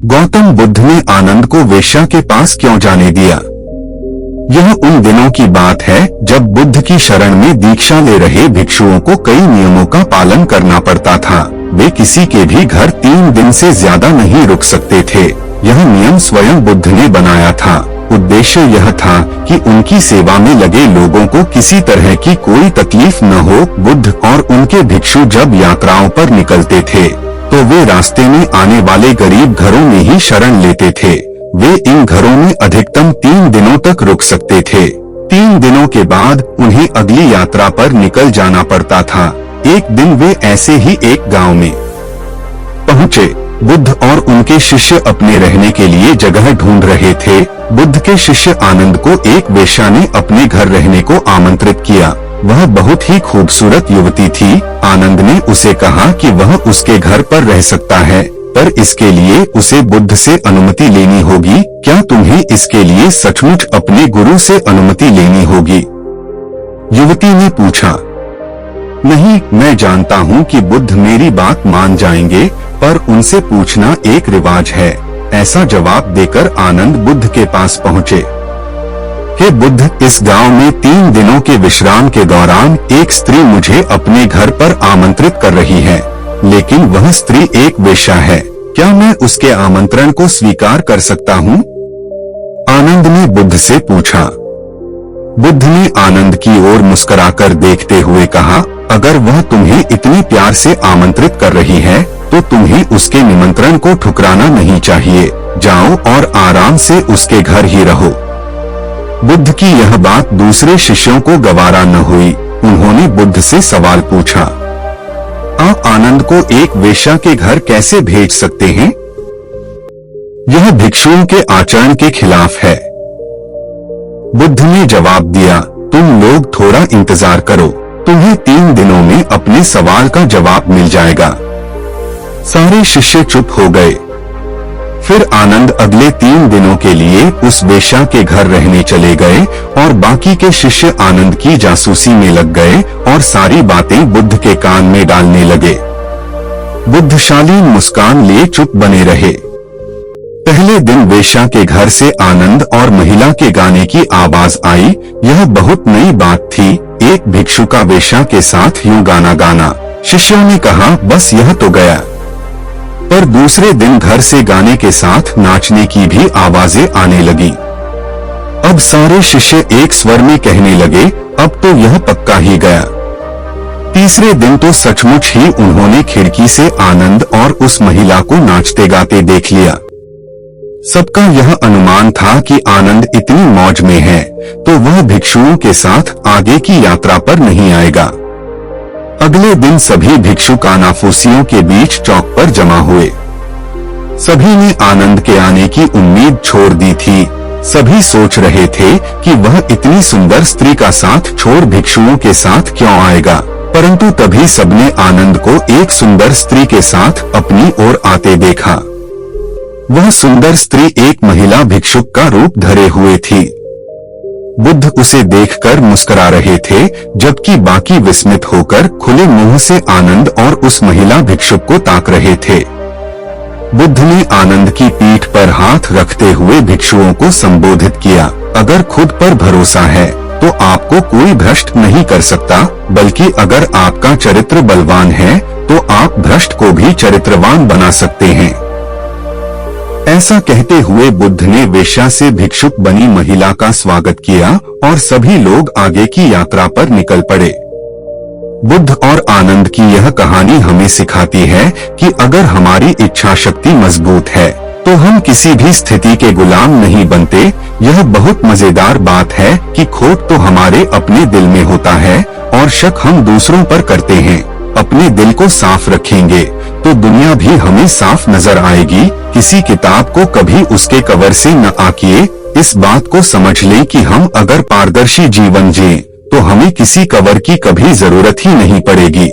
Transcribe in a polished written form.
गौतम बुद्ध ने आनंद को वेश्या के पास क्यों जाने दिया? यह उन दिनों की बात है जब बुद्ध की शरण में दीक्षा ले रहे भिक्षुओं को कई नियमों का पालन करना पड़ता था। वे किसी के भी घर 3 दिन से ज्यादा नहीं रुक सकते थे। यह नियम स्वयं बुद्ध ने बनाया था। उद्देश्य यह था कि उनकी सेवा में लगे लोगों को किसी तरह की कोई तकलीफ न हो। बुद्ध और उनके भिक्षु जब यात्राओं पर निकलते थे तो वे रास्ते में आने वाले गरीब घरों में ही शरण लेते थे। वे इन घरों में अधिकतम 3 दिनों तक रुक सकते थे। 3 दिनों के बाद उन्हें अगली यात्रा पर निकल जाना पड़ता था। एक दिन वे ऐसे ही एक गांव में पहुंचे। बुद्ध और उनके शिष्य अपने रहने के लिए जगह ढूंढ रहे थे। बुद्ध के शिष्य आनंद को एक वेश्या ने अपने घर रहने को आमंत्रित किया। वह बहुत ही खूबसूरत युवती थी। आनंद ने उसे कहा कि वह उसके घर पर रह सकता है, पर इसके लिए उसे बुद्ध से अनुमति लेनी होगी। क्या तुम्हें इसके लिए सचमुच अपने गुरु से अनुमति लेनी होगी? युवती ने पूछा। नहीं, मैं जानता हूँ कि बुद्ध मेरी बात मान जाएंगे, पर उनसे पूछना एक रिवाज है। ऐसा जवाब देकर आनंद बुद्ध के पास पहुँचे। हे बुद्ध, इस गांव में 3 दिनों के विश्राम के दौरान एक स्त्री मुझे अपने घर पर आमंत्रित कर रही है, लेकिन वह स्त्री एक वेश्या है। क्या मैं उसके आमंत्रण को स्वीकार कर सकता हूँ? आनंद ने बुद्ध से पूछा। बुद्ध ने आनंद की ओर मुस्कुराकर देखते हुए कहा, अगर वह तुम्हें इतनी प्यार से आमंत्रित कर रही है तो तुम्हें उसके निमंत्रण को ठुकराना नहीं चाहिए। जाओ और आराम से उसके घर ही रहो। बुद्ध की यह बात दूसरे शिष्यों को गवारा न हुई। उन्होंने बुद्ध से सवाल पूछा, आप आनंद को एक वेश्या के घर कैसे भेज सकते हैं? यह भिक्षुओं के आचरण के खिलाफ है। बुद्ध ने जवाब दिया, तुम लोग थोड़ा इंतजार करो, तुम्हें 3 दिनों में अपने सवाल का जवाब मिल जाएगा। सारे शिष्य चुप हो गए। फिर आनंद अगले 3 दिनों के लिए उस वेश्या के घर रहने चले गए और बाकी के शिष्य आनंद की जासूसी में लग गए और सारी बातें बुद्ध के कान में डालने लगे। बुद्ध शालीन मुस्कान लिए चुप बने रहे। पहले दिन वेश्या के घर से आनंद और महिला के गाने की आवाज आई। यह बहुत नई बात थी। एक भिक्षु का वेश्या के साथ यूं गाना गाना। शिष्यों ने कहा, बस यह तो गया। पर दूसरे दिन घर से गाने के साथ नाचने की भी आवाजें आने लगी। अब सारे शिष्य एक स्वर में कहने लगे, अब तो यह पक्का ही गया। तीसरे दिन तो सचमुच ही उन्होंने खिड़की से आनंद और उस महिला को नाचते गाते देख लिया। सबका यह अनुमान था कि आनंद इतनी मौज में है तो वह भिक्षुओं के साथ आगे की यात्रा पर नहीं आएगा। अगले दिन सभी भिक्षु कानाफूसियों के बीच चौक पर जमा हुए। सभी ने आनंद के आने की उम्मीद छोड़ दी थी। सभी सोच रहे थे कि वह इतनी सुंदर स्त्री का साथ छोड़ भिक्षुओं के साथ क्यों आएगा, परंतु तभी सबने आनंद को एक सुंदर स्त्री के साथ अपनी ओर आते देखा। वह सुंदर स्त्री एक महिला भिक्षुक का रूप धरे हुए थी। बुद्ध उसे देखकर मुस्कुरा रहे थे, जबकि बाकी विस्मित होकर खुले मुंह से आनंद और उस महिला भिक्षुक को ताक रहे थे। बुद्ध ने आनंद की पीठ पर हाथ रखते हुए भिक्षुओं को संबोधित किया, अगर खुद पर भरोसा है तो आपको कोई भ्रष्ट नहीं कर सकता, बल्कि अगर आपका चरित्र बलवान है तो आप भ्रष्ट को भी चरित्रवान बना सकते हैं। ऐसा कहते हुए बुद्ध ने वेश्या से भिक्षुक बनी महिला का स्वागत किया और सभी लोग आगे की यात्रा पर निकल पड़े। बुद्ध और आनंद की यह कहानी हमें सिखाती है कि अगर हमारी इच्छा शक्ति मजबूत है तो हम किसी भी स्थिति के गुलाम नहीं बनते। यह बहुत मजेदार बात है कि खोट तो हमारे अपने दिल में होता है और शक हम दूसरों पर करते हैं। अपने दिल को साफ रखेंगे तो दुनिया भी हमें साफ नजर आएगी। किसी किताब को कभी उसके कवर से न आंकिए। इस बात को समझ लें कि हम अगर पारदर्शी जीवन जिएं तो हमें किसी कवर की कभी जरूरत ही नहीं पड़ेगी।